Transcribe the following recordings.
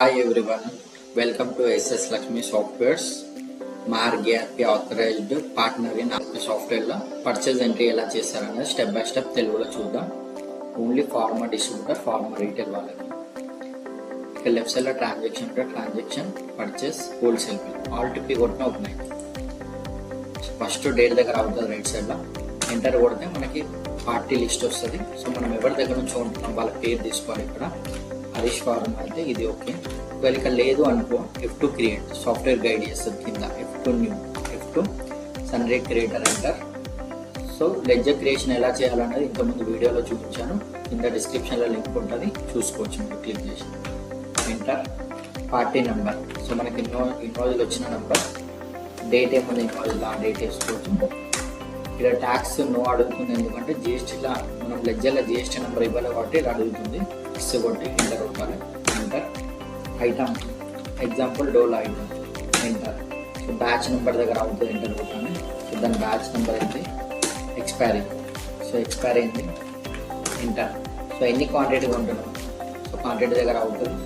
Hi everyone, welcome to SS Lakshmi Softwares. మా ఆర్గేఆర్పి authorised partner in ఆర్పి సాఫ్ట్వేర్లో purchase entry ఎలా చేస్తారనేది స్టెప్ బై స్టెప్ తెలుగులో చూద్దాం. Only farmer distributor, farmer retail వాళ్ళకి. ఇక లెఫ్ట్ సైడ్లో ట్రాన్సాక్షన్ ఉంటే transaction, purchase, wholesale bill all TP కొట్టిన ఓపెన్ అవుతుంది. ఫస్ట్ డేట్ దగ్గర అవుతుంది రైట్ సైడ్లో. ఎంటర్ కొడితే మనకి పార్టీ లిస్ట్ వస్తుంది. సో మనం ఎవరి దగ్గర నుంచి ఉంటున్నాం వాళ్ళ పేరు తీసుకోవాలి. ఇక్కడ హరీష్ ఫార్మ్ అయితే ఇది ఓకే. ఒకవేళ ఇక్కడ లేదు అనుకో F2 క్రియేట్ సాఫ్ట్వేర్ గైడ్ చేస్తుంది కింద. F2 new, F2 Sunray creator enter. So ledger creation ఎలా చేయాలన్నది ఇంతకుముందు వీడియోలో చూపించాను. కింద డిస్క్రిప్షన్లో లింక్ ఉంటుంది, చూసుకోవచ్చు మీరు క్లిక్ చేసి. Enter party number. సో మనకి ఇన్వాయిస్ వచ్చిన నెంబర్, డేట్ ఏముంది ఇన్వాయిస్ ఆ డేట్ వేసుకోవచ్చు. ఇక్కడ ట్యాక్స్ నో అడుగుతుంది, ఎందుకంటే జిఎస్టీలో మనం లెడ్జర్లో జిఎస్టీ నెంబర్ ఇవ్వాలి కాబట్టి ఇది అడుగుతుంది. ఎస్ కొట్టి ఎంటర్ కొట్టాలి. Enter item, example Dolo item, enter. So batch number దగ్గర అవుతుంది, ఎంటర్ కొట్టాలి. సో దాని బ్యాచ్ నెంబర్ అయితే ఎక్స్పైరీ. సో ఎక్స్పైరీ అయింది, ఎంటర్. సో ఎన్ని క్వాంటిటీ ఉంటున్నాం, సో క్వాంటిటీ దగ్గర అవుతుంది.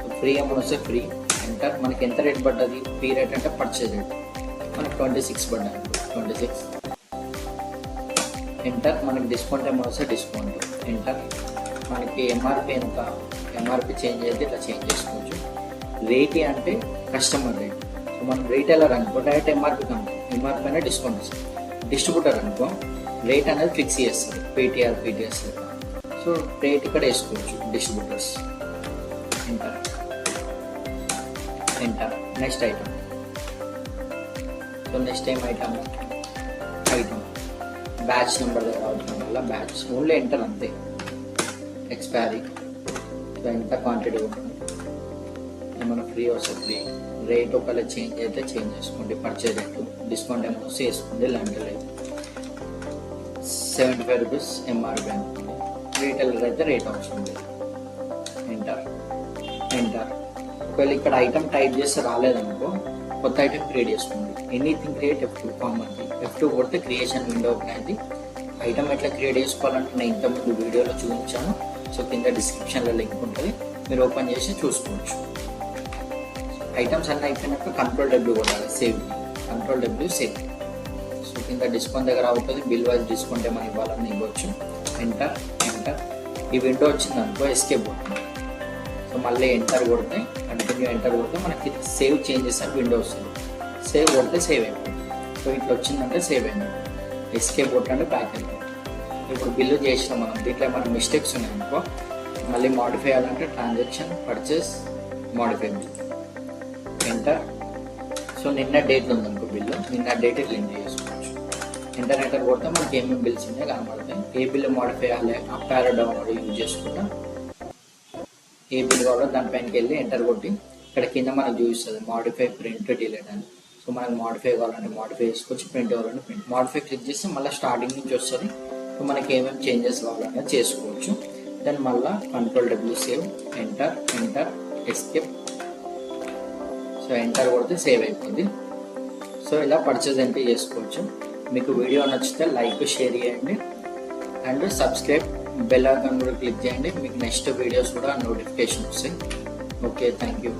సో ఫ్రీ అమౌంట్ వస్తే ఫ్రీ, ఎంటర్. మనకి ఎంత రేట్ పడ్డది, ఫ్రీ రేట్ అంటే పర్చేజ్ రేట్ మనకి 26 పడ్డది, 26 ఎంటర్. మనకి డిస్కౌంట్ అమౌంట్ వస్తే డిస్కౌంట్, ఎంటర్. మనకి ఎంఆర్పి ఎంత, ఎంఆర్పి చేంజ్ అయితే ఇట్లా చేంజ్ చేసుకోవచ్చు. రేట్ అంటే కస్టమర్ రేట్. సో మనం రీటైలర్ అనుకో డైరెక్ట్ ఎంఆర్పి కనుకో, ఎంఆర్పి అనేది డిస్కౌంట్ ఇస్తుంది. డిస్ట్రిబ్యూటర్ అనుకో రేట్ అనేది ఫిక్స్ చేస్తారు, పీటీఆర్స్. సో రేట్ ఇక్కడ వేసుకోవచ్చు distributors. Enter, enter. Next item. So next time item batch number దగ్గర అవడం వల్ల బ్యాచ్ ఓన్లీ ఎంటర్ అంతే. ఎక్స్పైరీ, సో ఎంత క్వాంటిటీ ఉంటుంది, ఏమైనా ఫ్రీ వస్తే ఫ్రీ. రేట్ ఒకవేళ చేంజ్ అయితే చేంజ్ చేసుకోండి, పర్చేజ్ రేటు. డిస్కౌంట్ ఏమైనా వస్తే వేసుకోండి, ఇలాంటి రేట్ 75 రూపీస్ ఎంఆర్పి అనుకోండి. రీటైలర్ అయితే రేట్ వస్తుంది. Enter, enter. ఒకవేళ ఇక్కడ ఐటమ్ టైప్ చేస్తే రాలేదనుకో కొత్త ఐటమ్ క్రియేట్ చేసుకోండి. Anything create F2 కామన్కి. F2 కొడితే క్రియేషన్ విండో ఓపెన్ అయింది. ఐటమ్ ఎట్లా క్రియేట్ చేసుకోవాలంటే నేను ఇంతకుముందు వీడియోలో చూపించాను. సో కింద డిస్క్రిప్షన్లో లింక్ ఉంటుంది, మీరు ఓపెన్ చేసి చూసుకోవచ్చు. ఐటమ్స్ అన్నీ అయిపోయినాక Ctrl+W కొట్టాలి, సేవ్. Ctrl+W save. సో కింద డిస్కౌంట్ దగ్గర అవుతుంది. బిల్ వైజ్ డిస్కౌంట్ ఏమైనా ఇవ్వాలని ఇవ్వచ్చు. Enter, enter. ఈ విండో వచ్చింది అనుకో ఎస్కేప్ కొట్టాలి. సో మళ్ళీ ఎంటర్ కొడితే కంటిన్యూ, ఎంటర్ కొడితే మనకి సేవ్ చేంజెస్ అని విండో వస్తుంది. సేవ్ కొడితే సేవ్ అయిపోతుంది. సో ఇట్లా వచ్చిందంటే సేవ్ అయింది. ఎస్కేప్ కొట్టండి, బ్యాక్ అయిపోతుంది. ఇప్పుడు బిల్లు చేసినాం మనం. దీంట్లో ఏమైనా మిస్టేక్స్ ఉన్నాయనుకో మళ్ళీ మాడిఫై చేయాలంటే transaction, purchase, modify, enter. So నిన్న డేట్ ఉందనుకో బిల్లు, నిన్న డేట్ లింక్ చేసుకోవచ్చు. ఎంటర్, ఎంటర్ కొడితే మనకి ఏమేమి బిల్స్ ఉన్నాయో కనబడతాయి. ఏ బిల్లు మాడిఫై చేయాలి, అప్పారో డౌన్లోడ్ యూజ్ చేసుకుంటా ఏ బిల్ కావాలో దానిపైనకి వెళ్ళి ఎంటర్ కొట్టి ఇక్కడ కింద మనకు చూపిస్తుంది మాడిఫై, ప్రింట్, డిలీట్ అని. సో మనకు మాడిఫై కావాలంటే మాడిఫై చేసుకోవచ్చు, ప్రింట్ కావాలంటే ప్రింట్. మాడిఫై క్లిక్ చేస్తే మళ్ళీ స్టార్టింగ్ నుంచి వస్తుంది. సో మనకి ఏమేమి చేంజెస్ కావాలన్నా చేసుకోవచ్చు. దెన్ మళ్ళీ Ctrl+W save, enter, enter, escape. So enter కొడితే సేవ్ అయిపోద్ది. సో ఇలా పర్చేజ్ ఎంట్రీ చేసుకోవచ్చు. మీకు వీడియో నచ్చితే లైక్, షేర్ చేయండి అండ్ సబ్స్క్రైబ్, బెల్ ఐకాన్ కూడా క్లిక్ చేయండి. మీకు నెక్స్ట్ వీడియోస్ కూడా నోటిఫికేషన్ వస్తాయి. Okay, thank you.